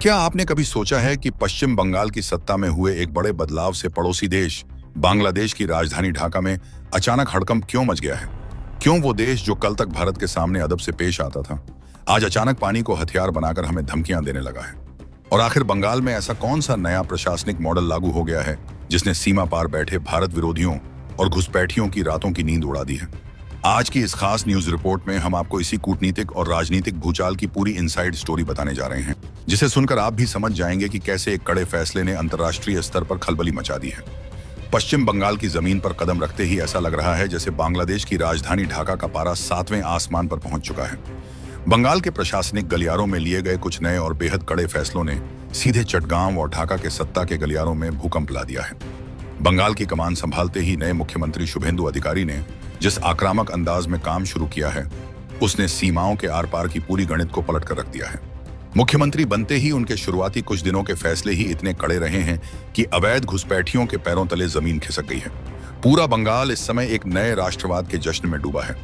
क्या आपने कभी सोचा है कि पश्चिम बंगाल की सत्ता में हुए एक बड़े बदलाव से पड़ोसी देश बांग्लादेश की राजधानी ढाका में अचानक हड़कंप क्यों मच गया है? क्यों वो देश जो कल तक भारत के सामने अदब से पेश आता था, आज अचानक पानी को हथियार बनाकर हमें धमकियां देने लगा है? और आखिर बंगाल में ऐसा कौन सा नया प्रशासनिक मॉडल लागू हो गया है जिसने सीमा पार बैठे भारत विरोधियों और घुसपैठियों की रातों की नींद उड़ा दी है? आज की इस खास न्यूज रिपोर्ट में हम आपको इसी कूटनीतिक और राजनीतिक भूचाल की पूरी इनसाइड स्टोरी बताने जा रहे हैं, जिसे सुनकर आप भी समझ जाएंगे कि कैसे एक कड़े फैसले ने अंतर्राष्ट्रीय स्तर पर खलबली मचा दी है। पश्चिम बंगाल की जमीन पर कदम रखते ही ऐसा लग रहा है जैसे बांग्लादेश की राजधानी ढाका का पारा 7वें आसमान पर पहुंच चुका है। बंगाल के प्रशासनिक गलियारों में लिए गए कुछ नए और बेहद कड़े फैसलों ने सीधे चटगांव और ढाका के सत्ता के गलियारों में भूकंप ला दिया है। बंगाल की कमान संभालते ही नए मुख्यमंत्री शुभेंदु अधिकारी ने जिस आक्रामक अंदाज में काम शुरू किया है, उसने सीमाओं के आर पार की पूरी गणित को पलट कर रख दिया है। मुख्यमंत्री बनते ही उनके शुरुआती कुछ दिनों के फैसले ही इतने कड़े रहे हैं कि अवैध घुसपैठियों के पैरों तले जमीन खिसक गई है। पूरा बंगाल इस समय एक नए राष्ट्रवाद के जश्न में डूबा है,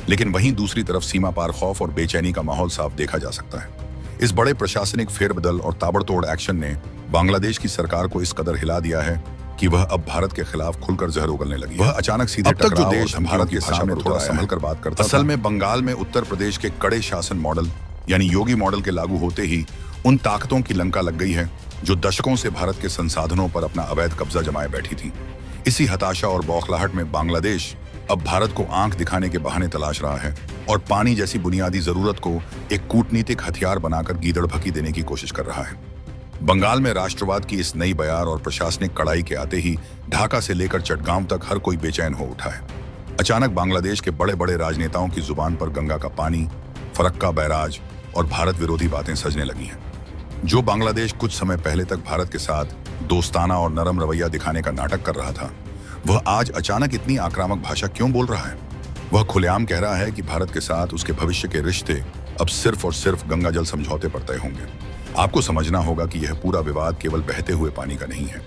लेकिन वहीं दूसरी तरफ सीमा पार खौफ और बेचैनी का माहौल साफ देखा जा सकता है। इस बड़े प्रशासनिक फेरबदल और ताबड़तोड़ एक्शन ने बांग्लादेश की सरकार को इस कदर हिला दिया है कि वह अब भारत के खिलाफ खुलकर जहर उगलने लगी। वह अचानक सीधे अब तक जो टकराव देश और भारत के सामने थोड़ा संभल कर बात करता असल में बंगाल में उत्तर प्रदेश के कड़े शासन मॉडल यानी योगी मॉडल के लागू होते ही उन ताकतों की लंका लग गई है जो दशकों से भारत के संसाधनों पर अपना अवैध कब्जा जमाए बैठी थी। इसी हताशा और बौखलाहट में बांग्लादेश अब भारत को आंख दिखाने के बहाने तलाश रहा है और पानी जैसी बुनियादी जरूरत को एक कूटनीतिक हथियार बनाकर गीदड़ भकी देने की कोशिश कर रहा है। बंगाल में राष्ट्रवाद की इस नई बयार और प्रशासनिक कड़ाई के आते ही ढाका से लेकर चटगांव तक हर कोई बेचैन हो उठा है। अचानक बांग्लादेश के बड़े बड़े राजनेताओं की जुबान पर गंगा का पानी, फरक्का बैराज और भारत विरोधी बातें सजने लगी हैं। जो बांग्लादेश कुछ समय पहले तक भारत के साथ दोस्ताना और नरम रवैया दिखाने का नाटक कर रहा था, वह आज अचानक इतनी आक्रामक भाषा क्यों बोल रहा है? वह खुलेआम कह रहा है कि भारत के साथ उसके भविष्य के रिश्ते अब सिर्फ और सिर्फ गंगा जल समझौते पर तय होंगे। आपको समझना होगा कि यह पूरा विवाद केवल बहते हुए पानी का नहीं है।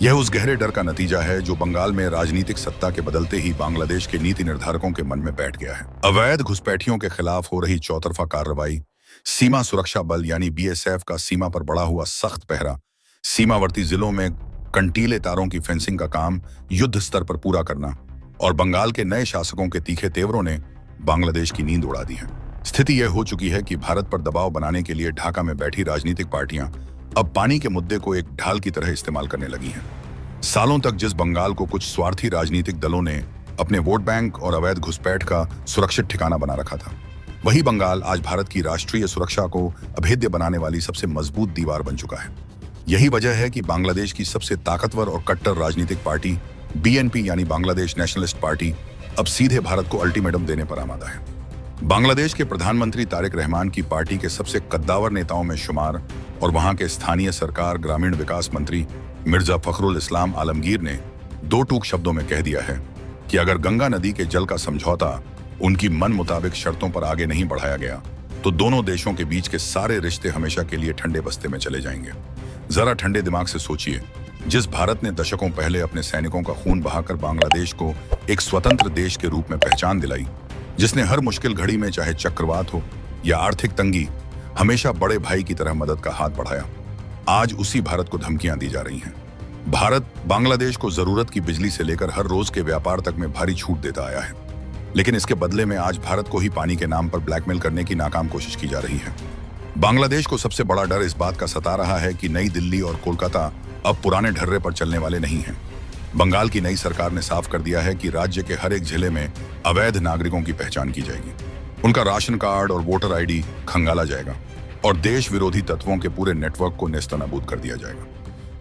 यह उस गहरे डर का नतीजा है जो बंगाल में राजनीतिक सत्ता के बदलते ही बांग्लादेश के नीति निर्धारकों के मन में बैठ गया है। अवैध घुसपैठियों के खिलाफ हो रही चौतरफा कार्रवाई, सीमा सुरक्षा बल यानी BSF का सीमा पर बढ़ा हुआ सख्त पहरा, सीमावर्ती जिलों में कंटीले तारों की फेंसिंग का काम युद्ध स्तर पर पूरा करना और बंगाल के नए शासकों के तीखे तेवरों ने बांग्लादेश की नींद उड़ा दी है। स्थिति यह हो चुकी है कि भारत पर दबाव बनाने के लिए ढाका में बैठी राजनीतिक पार्टियां अब पानी के मुद्दे को एक ढाल की तरह इस्तेमाल करने लगी हैं। सालों तक जिस बंगाल को कुछ स्वार्थी राजनीतिक दलों ने अपने वोट बैंक और अवैध घुसपैठ का सुरक्षित ठिकाना बना रखा था, वही बंगाल आज भारत की राष्ट्रीय सुरक्षा को अभेद्य बनाने वाली सबसे मजबूत दीवार बन चुका है। यही वजह है कि बांग्लादेश की सबसे ताकतवर और कट्टर राजनीतिक पार्टी BNP यानी बांग्लादेश नेशनलिस्ट पार्टी अब सीधे भारत को अल्टीमेटम देने पर आमादा है। बांग्लादेश के प्रधानमंत्री तारिक रहमान की पार्टी के सबसे कद्दावर नेताओं में शुमार और वहां के स्थानीय सरकार ग्रामीण विकास मंत्री मिर्जा फखरुल इस्लाम आलमगीर ने दो टूक शब्दों में कह दिया है कि अगर गंगा नदी के जल का समझौता उनकी मन मुताबिक शर्तों पर आगे नहीं बढ़ाया गया तो दोनों देशों के बीच के सारे रिश्ते हमेशा के लिए ठंडे बस्ते में चले जाएंगे। जरा ठंडे दिमाग से सोचिए, जिस भारत ने दशकों पहले अपने सैनिकों का खून बहाकर बांग्लादेश को एक स्वतंत्र देश के रूप में पहचान दिलाई, जिसने हर मुश्किल घड़ी में चाहे चक्रवात हो या आर्थिक तंगी हमेशा बड़े भाई की तरह मदद का हाथ बढ़ाया, आज उसी भारत को धमकियां दी जा रही हैं। भारत बांग्लादेश को जरूरत की बिजली से लेकर हर रोज के व्यापार तक में भारी छूट देता आया है, लेकिन इसके बदले में आज भारत को ही पानी के नाम पर ब्लैकमेल करने की नाकाम कोशिश की जा रही है। बांग्लादेश को सबसे बड़ा डर इस बात का सता रहा है कि नई दिल्ली और कोलकाता अब पुराने ढर्रे पर चलने वाले नहीं हैं। बंगाल की नई सरकार ने साफ कर दिया है कि राज्य के हर एक जिले में अवैध नागरिकों की पहचान की जाएगी, उनका राशन कार्ड और वोटर ID खंगाला जाएगा और देश विरोधी तत्वों के पूरे नेटवर्क को नेस्तनाबूद कर दिया जाएगा।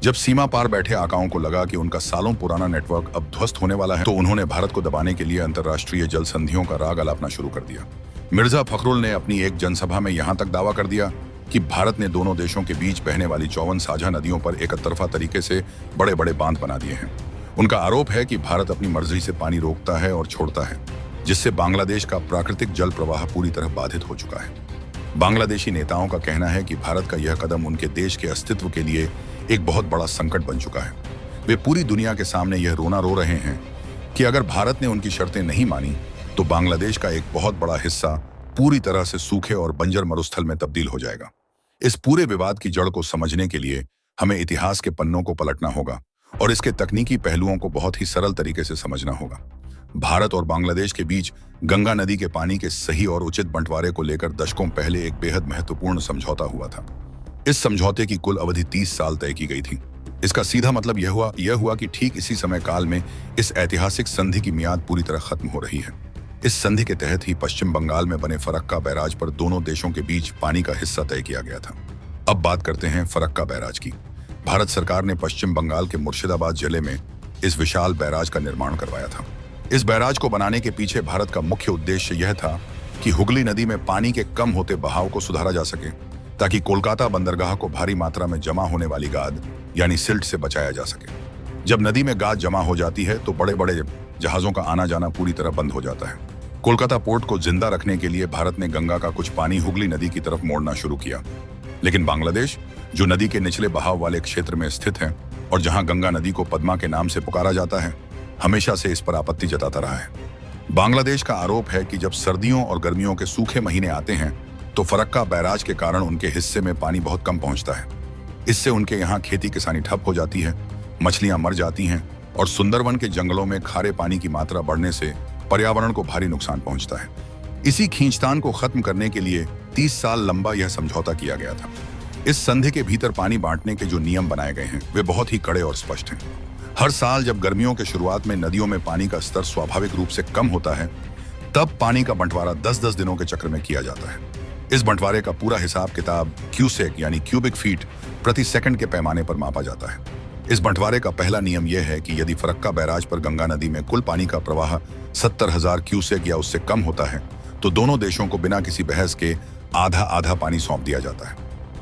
जब सीमा पार बैठे आकाओं को लगा कि उनका सालों पुराना नेटवर्क अब ध्वस्त होने वाला है, तो उन्होंने भारत को दबाने के लिए अंतर्राष्ट्रीय जल संधियों का राग अलापना शुरू कर दिया। मिर्जा फखरुल ने अपनी एक जनसभा में यहां तक दावा कर दिया कि भारत ने दोनों देशों के बीच बहने वाली 54 साझा नदियों पर एक तरफा तरीके से बड़े बड़े बांध बना दिए हैं। उनका आरोप है कि भारत अपनी मर्जी से पानी रोकता है और छोड़ता है, जिससे बांग्लादेश का प्राकृतिक जल प्रवाह पूरी तरह बाधित हो चुका है। बांग्लादेशी नेताओं का कहना है कि भारत का यह कदम उनके देश के अस्तित्व के लिए एक बहुत बड़ा संकट बन चुका है। वे पूरी दुनिया के सामने यह रोना रो रहे हैं कि अगर भारत ने उनकी शर्तें नहीं मानी तो बांग्लादेश का एक बहुत बड़ा हिस्सा पूरी तरह से सूखे और बंजर मरुस्थल में तब्दील हो जाएगा। इस पूरे विवाद की जड़ को समझने के लिए हमें इतिहास के पन्नों को पलटना होगा और इसके तकनीकी पहलुओं को बहुत ही सरल तरीके से समझना होगा। भारत और बांग्लादेश के बीच गंगा नदी के पानी के सही और उचित बंटवारे को लेकर दशकों पहले एक बेहद महत्वपूर्ण समझौता हुआ था। इस समझौते की कुल अवधि 30 साल तय की गई थी। इसका सीधा मतलब यह हुआ कि ठीक इसी समय काल में इस ऐतिहासिक संधि की मियाद पूरी तरह खत्म हो रही है। इस संधि के तहत ही पश्चिम बंगाल में बने फरक्का बैराज पर दोनों देशों के बीच पानी का हिस्सा तय किया गया था। अब बात करते हैं फरक्का बैराज की। भारत सरकार ने पश्चिम बंगाल के मुर्शिदाबाद जिले में इस विशाल बैराज का निर्माण करवाया था। इस बैराज को बनाने के पीछे भारत का मुख्य उद्देश्य यह था कि हुगली नदी में पानी के कम होते बहाव को सुधारा जा सके, ताकि कोलकाता बंदरगाह को भारी मात्रा में जमा होने वाली गाद यानी सिल्ट से बचाया जा सके। जब नदी में गाद जमा हो जाती है तो बड़े बड़े जहाजों का आना जाना पूरी तरह बंद हो जाता है। कोलकाता पोर्ट को जिंदा रखने के लिए भारत ने गंगा का कुछ पानी हुगली नदी की तरफ मोड़ना शुरू किया, लेकिन बांग्लादेश, जो नदी के निचले बहाव वाले क्षेत्र में स्थित है और जहां गंगा नदी को पद्मा के नाम से पुकारा जाता है, हमेशा से इस पर आपत्ति जताता रहा है। बांग्लादेश का आरोप है कि जब सर्दियों और गर्मियों के सूखे महीने आते हैं तो फरक्का बैराज के कारण उनके हिस्से में पानी बहुत कम पहुंचता है। इससे उनके यहाँ खेती किसानी ठप हो जाती है, मछलियां मर जाती हैं और सुंदरवन के जंगलों में खारे पानी की मात्रा बढ़ने से पर्यावरण को भारी नुकसान पहुंचता है। इसी खींचतान को खत्म करने के लिए 30 साल लंबा यह समझौता किया गया था। इस संधि के भीतर पानी बांटने के जो नियम बनाए गए हैं वे बहुत ही कड़े और स्पष्ट हैं। हर साल जब गर्मियों के शुरुआत में नदियों में पानी का स्तर स्वाभाविक रूप से कम होता है, तब पानी का बंटवारा 10-10 दिनों के चक्र में किया जाता है। इस बंटवारे का पूरा हिसाब किताब क्यूसेक यानी क्यूबिक फीट प्रति सेकंड के पैमाने पर मापा जाता है। इस बंटवारे का पहला नियम यह है कि यदि फरक्का बैराज पर गंगा नदी में कुल पानी का प्रवाह 70,000 क्यूसेक या उससे कम होता है तो दोनों देशों को बिना किसी बहस के आधा आधा पानी सौंप दिया जाता है।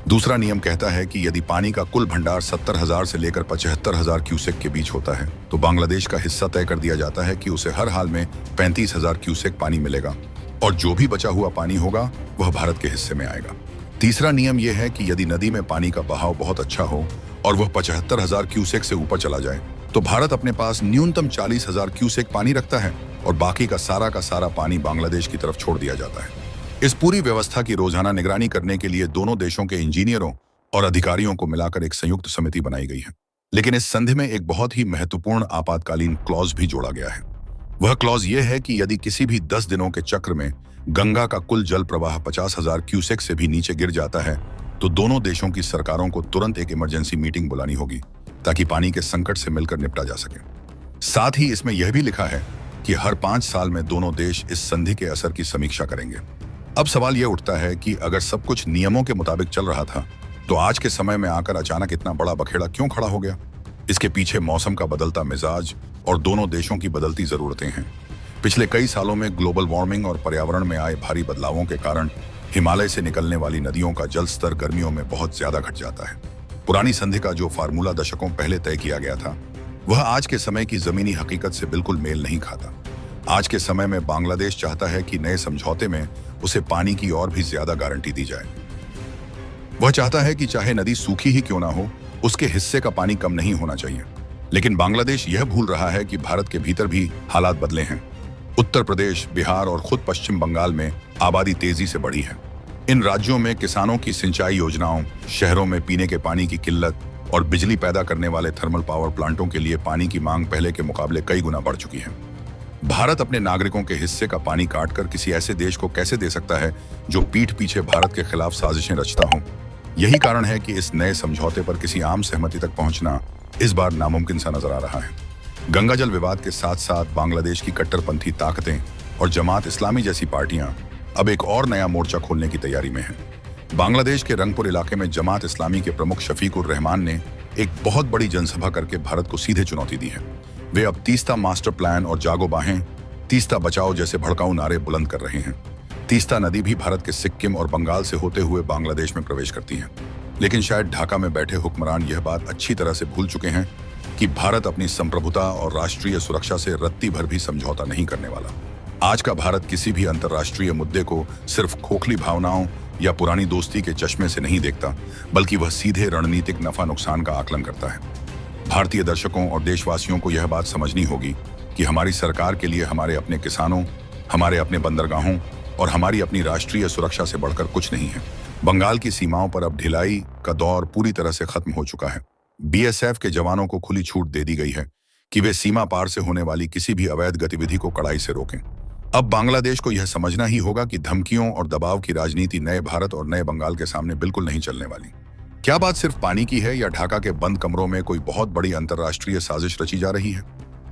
दूसरा नियम कहता है कि यदि पानी का कुल भंडार 70,000 से लेकर 75,000 क्यूसेक के बीच होता है तो बांग्लादेश का हिस्सा तय कर दिया जाता है कि उसे हर हाल में 35,000 क्यूसेक पानी मिलेगा और जो भी बचा हुआ पानी होगा वह भारत के हिस्से में आएगा। तीसरा नियम यह है कि यदि नदी में पानी का बहाव बहुत अच्छा हो और वह 75,000 क्यूसेक से ऊपर चला जाए तो भारत अपने पास न्यूनतम 40,000 क्यूसेक पानी रखता है और बाकी का सारा पानी बांग्लादेश की तरफ छोड़ दिया जाता है। इस पूरी व्यवस्था की रोजाना निगरानी करने के लिए दोनों देशों के इंजीनियरों और अधिकारियों को मिलाकर एक संयुक्त समिति बनाई गई है। लेकिन इस संधि में एक बहुत ही महत्वपूर्ण आपातकालीन क्लॉज भी जोड़ा गया है। वह क्लॉज यह है कि यदि किसी भी 10 दिनों के चक्र में गंगा का कुल जल प्रवाह 50,000 क्यूसेक से भी नीचे गिर जाता है तो दोनों देशों की सरकारों को तुरंत एक इमरजेंसी मीटिंग बुलानी होगी ताकि पानी के संकट से मिलकर निपटा जा सके। साथ ही इसमें यह भी लिखा है कि हर 5 साल में दोनों देश इस संधि के असर की समीक्षा करेंगे। अब सवाल यह उठता है कि अगर सब कुछ नियमों के मुताबिक चल रहा था तो आज के समय में आकर अचानक इतना बड़ा बखेड़ा क्यों खड़ा हो गया? इसके पीछे मौसम का बदलता मिजाज और दोनों देशों की बदलती जरूरतें हैं। पिछले कई सालों में ग्लोबल वार्मिंग और पर्यावरण में आए भारी बदलावों के कारण हिमालय से निकलने वाली नदियों का जल स्तर गर्मियों में बहुत ज्यादा घट जाता है। पुरानी संधि का जो फार्मूला दशकों पहले तय किया गया था वह आज के समय की जमीनी हकीकत से बिल्कुल मेल नहीं खाता। आज के समय में बांग्लादेश चाहता है कि नए समझौते में उसे पानी की और भी ज्यादा गारंटी दी जाए। वह चाहता है कि चाहे नदी सूखी ही क्यों ना हो, उसके हिस्से का पानी कम नहीं होना चाहिए। लेकिन बांग्लादेश यह भूल रहा है कि भारत के भीतर भी हालात बदले हैं। उत्तर प्रदेश, बिहार और खुद पश्चिम बंगाल में आबादी तेजी से बढ़ी है। इन राज्यों में किसानों की सिंचाई योजनाओं, शहरों में पीने के पानी की किल्लत और बिजली पैदा करने वाले थर्मल पावर प्लांटों के लिए पानी की मांग पहले के मुकाबले कई गुना बढ़ चुकी है। भारत अपने नागरिकों के हिस्से का पानी काटकर किसी ऐसे देश को कैसे दे सकता है जो पीठ पीछे भारत के खिलाफ साजिशें रचता हो? यही कारण है कि इस नए समझौते पर किसी आम सहमति तक पहुंचना इस बार नामुमकिन सा नजर आ रहा है। गंगा जल विवाद के साथ साथ बांग्लादेश की कट्टरपंथी ताकतें और जमात इस्लामी जैसी पार्टियां अब एक और नया मोर्चा खोलने की तैयारी में हैं। बांग्लादेश के रंगपुर इलाके में जमात इस्लामी के प्रमुख शफीकुर रहमान ने एक बहुत बड़ी जनसभा करके भारत को सीधे चुनौती दी है। वे अब तीस्ता मास्टर प्लान और जागो बाहें, तीस्ता बचाओ जैसे भड़काऊ नारे बुलंद कर रहे हैं। तीस्ता नदी भी भारत के सिक्किम और बंगाल से होते हुए बांग्लादेश में प्रवेश करती है। लेकिन शायद ढाका में बैठे हुक्मरान यह बात अच्छी तरह से भूल चुके हैं कि भारत अपनी संप्रभुता और राष्ट्रीय सुरक्षा से रत्ती भर भी समझौता नहीं करने वाला। आज का भारत किसी भी अंतर्राष्ट्रीय मुद्दे को सिर्फ खोखली भावनाओं या पुरानी दोस्ती के चश्मे से नहीं देखता, बल्कि वह सीधे रणनीतिक नफा नुकसान का आकलन करता है। भारतीय दर्शकों और देशवासियों को यह बात समझनी होगी कि हमारी सरकार के लिए हमारे अपने किसानों, हमारे अपने बंदरगाहों और हमारी अपनी राष्ट्रीय सुरक्षा से बढ़कर कुछ नहीं है। बंगाल की सीमाओं पर अब ढिलाई का दौर पूरी तरह से खत्म हो चुका है। बीएसएफ के जवानों को खुली छूट दे दी गई है कि वे सीमा पार से होने वाली किसी भी अवैध गतिविधि को कड़ाई से रोकें। अब बांग्लादेश को यह समझना ही होगा कि धमकियों और दबाव की राजनीति नए भारत और नए बंगाल के सामने बिल्कुल नहीं चलने वाली। क्या बात सिर्फ पानी की है या ढाका के बंद कमरों में कोई बहुत बड़ी अंतर्राष्ट्रीय साजिश रची जा रही है?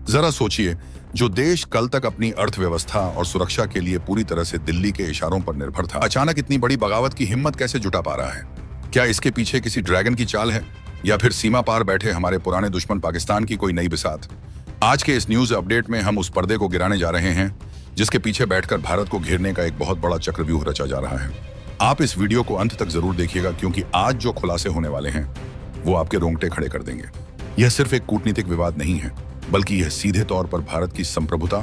जरा सोचिए, जो देश कल तक अपनी अर्थव्यवस्था और सुरक्षा के लिए पूरी तरह से दिल्ली के इशारों पर निर्भर था, अचानक इतनी बड़ी बगावत की हिम्मत कैसे जुटा पा रहा है? क्या इसके पीछे किसी ड्रैगन की चाल है या फिर सीमा पार बैठे हमारे पुराने दुश्मन पाकिस्तान की कोई नई बिसात? आज के इस न्यूज अपडेट में हम उस पर्दे को गिराने जा रहे हैं जिसके पीछे बैठकर भारत को घेरने का एक बहुत बड़ा चक्रव्यूह रचा जा रहा है। आप इस वीडियो को अंत तक जरूर देखिएगा, क्योंकि आज जो खुलासे होने वाले हैं वो आपके रोंगटे खड़े कर देंगे। यह सिर्फ एक कूटनीतिक विवाद नहीं है, बल्कि यह सीधे तौर पर भारत की संप्रभुता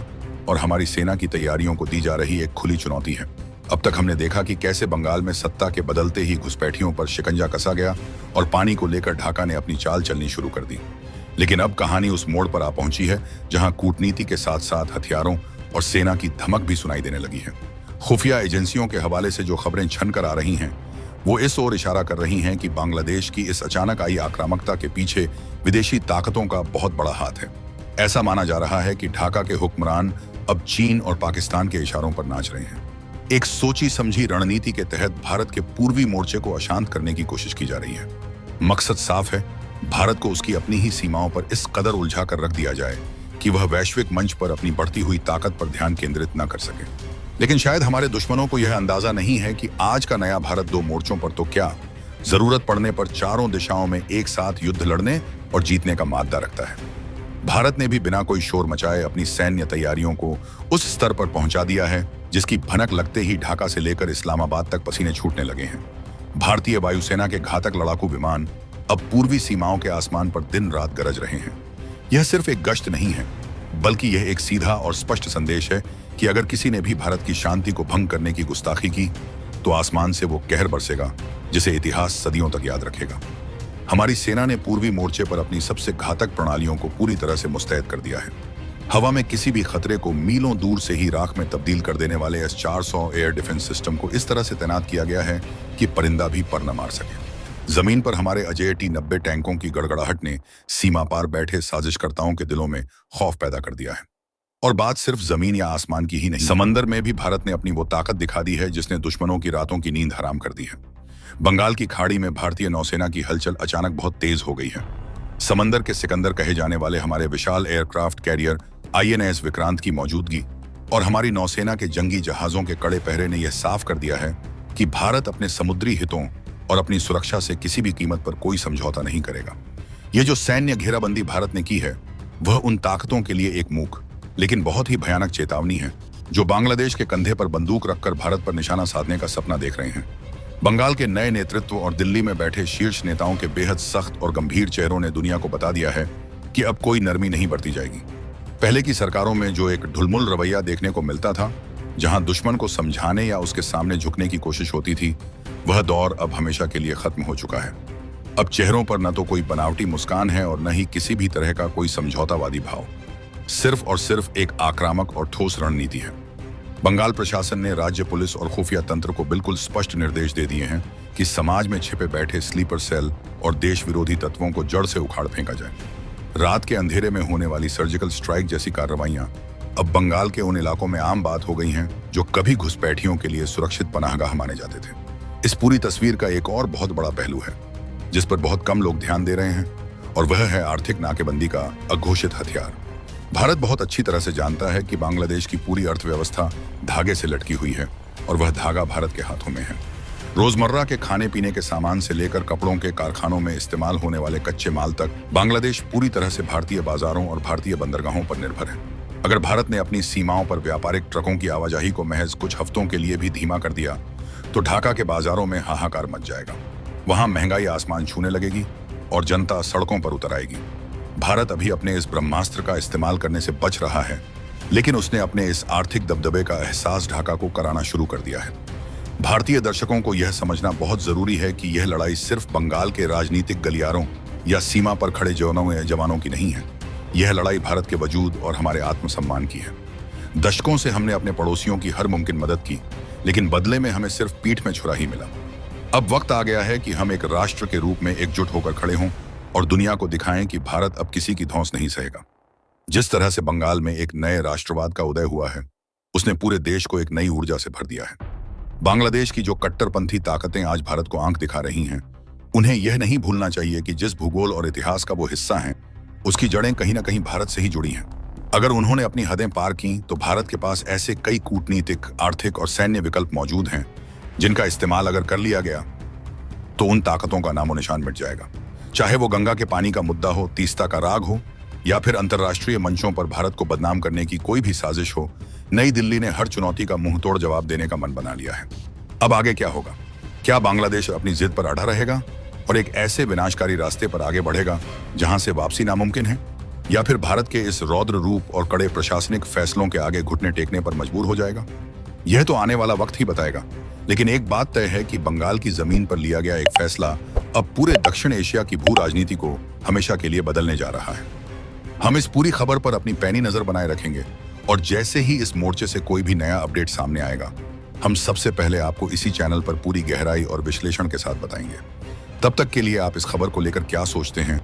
और हमारी सेना की तैयारियों को दी जा रही एक खुली चुनौती है। अब तक हमने देखा कि कैसे बंगाल में सत्ता के बदलते ही घुसपैठियों पर शिकंजा कसा गया और पानी को लेकर ढाका ने अपनी चाल चलनी शुरू कर दी। लेकिन अब कहानी उस मोड़ पर आ पहुंची है जहां कूटनीति के साथ साथ हथियारों और सेना की धमक भी सुनाई देने लगी है। खुफिया एजेंसियों के हवाले से जो खबरें छन कर आ रही हैं वो इस ओर इशारा कर रही हैं कि बांग्लादेश की इस अचानक आई आक्रामकता के पीछे विदेशी ताकतों का बहुत बड़ा हाथ है। ऐसा माना जा रहा है कि ढाका के हुक्मरान अब चीन और पाकिस्तान के इशारों पर नाच रहे हैं। एक सोची समझी रणनीति के तहत भारत के पूर्वी मोर्चे को अशांत करने की कोशिश की जा रही है। मकसद साफ है, भारत को उसकी अपनी ही सीमाओं पर इस कदर उलझा कर रख दिया जाए कि वह वैश्विक मंच पर अपनी बढ़ती हुई ताकत पर ध्यान केंद्रित न कर सके। लेकिन शायद हमारे दुश्मनों को यह अंदाजा नहीं है कि आज का नया भारत दो मोर्चों पर तो क्या, जरूरत पड़ने पर चारों दिशाओं में एक साथ युद्ध लड़ने और जीतने का माद्दा रखता है। भारत ने भी बिना कोई शोर मचाए अपनी सैन्य तैयारियों को उस स्तर पर पहुंचा दिया है जिसकी भनक लगते ही ढाका से लेकर इस्लामाबाद तक पसीने छूटने लगे हैं। भारतीय वायुसेना के घातक लड़ाकू विमान अब पूर्वी सीमाओं के आसमान पर दिन रात गरज रहे हैं। यह सिर्फ एक गश्त नहीं है, बल्कि यह एक सीधा और स्पष्ट संदेश है कि अगर किसी ने भी भारत की शांति को भंग करने की गुस्ताखी की तो आसमान से वो कहर बरसेगा जिसे इतिहास सदियों तक याद रखेगा। हमारी सेना ने पूर्वी मोर्चे पर अपनी सबसे घातक प्रणालियों को पूरी तरह से मुस्तैद कर दिया है। हवा में किसी भी खतरे को मीलों दूर से ही राख में तब्दील कर देने वाले S-400 एयर डिफेंस सिस्टम को इस तरह से तैनात किया गया है कि परिंदा भी पर न मार सके। जमीन पर हमारे अजेय T-90 टैंकों की गड़गड़ाहट ने सीमा पार बैठे साजिशकर्ताओं के दिलों में खौफ पैदा कर दिया है। और बात सिर्फ जमीन या आसमान की ही नहीं, समंदर में भी भारत ने अपनी वो ताकत दिखा दी है जिसने दुश्मनों की रातों की नींद हराम कर दी है। बंगाल की खाड़ी में भारतीय नौसेना की हलचल अचानक बहुत तेज हो गई है। समंदर के सिकंदर कहे जाने वाले हमारे विशाल एयरक्राफ्ट कैरियर INS विक्रांत की मौजूदगी और हमारी नौसेना के जंगी जहाजों के कड़े पहरे ने यह साफ कर दिया है कि भारत अपने समुद्री हितों और अपनी सुरक्षा से किसी भी कीमत पर कोई समझौता नहीं करेगा। यह जो सैन्य घेराबंदी भारत ने की है वह उन ताकतों के लिए एक मूक लेकिन बहुत ही भयानक चेतावनी है जो बांग्लादेश के कंधे पर बंदूक रखकर भारत पर निशाना साधने का सपना देख रहे हैं। बंगाल के नए नेतृत्व और दिल्ली में बैठे शीर्ष नेताओं के बेहद सख्त और गंभीर चेहरों ने दुनिया को बता दिया है कि अब कोई नरमी नहीं बरती जाएगी। पहले की सरकारों में जो एक ढुलमुल रवैया देखने को मिलता था, जहां दुश्मन को समझाने या उसके सामने झुकने की कोशिश होती थी, वह दौर अब हमेशा के लिए खत्म हो चुका है। अब चेहरों पर न तो कोई बनावटी मुस्कान है और न ही किसी भी तरह का कोई समझौतावादी भाव। सिर्फ और सिर्फ एक आक्रामक और ठोस रणनीति है। बंगाल प्रशासन ने राज्य पुलिस और खुफिया तंत्र को बिल्कुल स्पष्ट निर्देश दे दिए हैं कि समाज में छिपे बैठे स्लीपर सेल और देश विरोधी तत्वों को जड़ से उखाड़ फेंका जाए। रात के अंधेरे में होने वाली सर्जिकल स्ट्राइक जैसी कार्रवाइयां अब बंगाल के उन इलाकों में आम बात हो गई हैं जो कभी घुसपैठियों के लिए सुरक्षित पनाहगाह माने जाते थे। इस पूरी तस्वीर का एक और बहुत बड़ा पहलू है जिस पर बहुत कम लोग ध्यान दे रहे हैं, और वह है आर्थिक नाकेबंदी का अघोषित हथियार। भारत बहुत अच्छी तरह से जानता है कि बांग्लादेश की पूरी अर्थव्यवस्था धागे से लटकी हुई है और वह धागा भारत के हाथों में है। रोजमर्रा के खाने पीने के सामान से लेकर कपड़ों के कारखानों में इस्तेमाल होने वाले कच्चे माल तक बांग्लादेश पूरी तरह से भारतीय बाजारों और भारतीय बंदरगाहों पर निर्भर है। अगर भारत ने अपनी सीमाओं पर व्यापारिक ट्रकों की आवाजाही को महज कुछ हफ्तों के लिए भी धीमा कर दिया तो ढाका के बाजारों में हाहाकार मच जाएगा। वहां महंगाई आसमान छूने लगेगी और जनता सड़कों पर उतर आएगी। भारत अभी अपने इस ब्रह्मास्त्र का इस्तेमाल करने से बच रहा है, लेकिन उसने अपने इस आर्थिक दबदबे का एहसास ढाका को कराना शुरू कर दिया है। भारतीय दर्शकों को यह समझना बहुत जरूरी है कि यह लड़ाई सिर्फ बंगाल के राजनीतिक गलियारों या सीमा पर खड़े जवानों की नहीं है। यह लड़ाई भारत के वजूद और हमारे आत्मसम्मान की है। दशकों से हमने अपने पड़ोसियों की हर मुमकिन मदद की, लेकिन बदले में हमें सिर्फ पीठ में छुरा ही मिला। अब वक्त आ गया है कि हम एक राष्ट्र के रूप में एकजुट होकर खड़े हों और दुनिया को दिखाएं कि भारत अब किसी की धौंस नहीं सहेगा। जिस तरह से बंगाल में एक नए राष्ट्रवाद का उदय हुआ है, उसने पूरे देश को एक नई ऊर्जा से भर दिया है। बांग्लादेश की जो कट्टरपंथी ताकतें आज भारत को आंख दिखा रही हैं, उन्हें यह नहीं भूलना चाहिए कि जिस भूगोल और इतिहास का वो हिस्सा हैं, उसकी जड़ें कहीं ना कहीं भारत से ही जुड़ी हैं। अगर उन्होंने अपनी हदें पार की तो भारत के पास ऐसे कई कूटनीतिक, आर्थिक और सैन्य विकल्प मौजूद हैं जिनका इस्तेमाल अगर कर लिया गया तो उन ताकतों का नामो निशान मिट जाएगा। चाहे वो गंगा के पानी का मुद्दा हो, तीस्ता का राग हो, या फिर अंतर्राष्ट्रीय मंचों पर भारत को बदनाम करने की कोई भी साजिश हो, नई दिल्ली ने हर चुनौती का मुंहतोड़ जवाब देने का मन बना लिया है। अब आगे क्या होगा? क्या बांग्लादेश अपनी जिद पर अड़ा रहेगा और एक ऐसे विनाशकारी रास्ते पर आगे बढ़ेगा जहां से वापसी नामुमकिन है, या फिर भारत के इस रौद्र रूप और कड़े प्रशासनिक फैसलों के आगे घुटने टेकने पर मजबूर हो जाएगा? यह तो आने वाला वक्त ही बताएगा। लेकिन एक बात तय है कि बंगाल की जमीन पर लिया गया एक फैसला अब पूरे दक्षिण एशिया की भू राजनीति को हमेशा के लिए बदलने जा रहा है। हम इस पूरी खबर पर अपनी पैनी नजर बनाए रखेंगे और जैसे ही इस मोर्चे से कोई भी नया अपडेट सामने आएगा, हम सबसे पहले आपको इसी चैनल पर पूरी गहराई और विश्लेषण के साथ बताएंगे। तब तक के लिए आप इस खबर को लेकर क्या सोचते हैं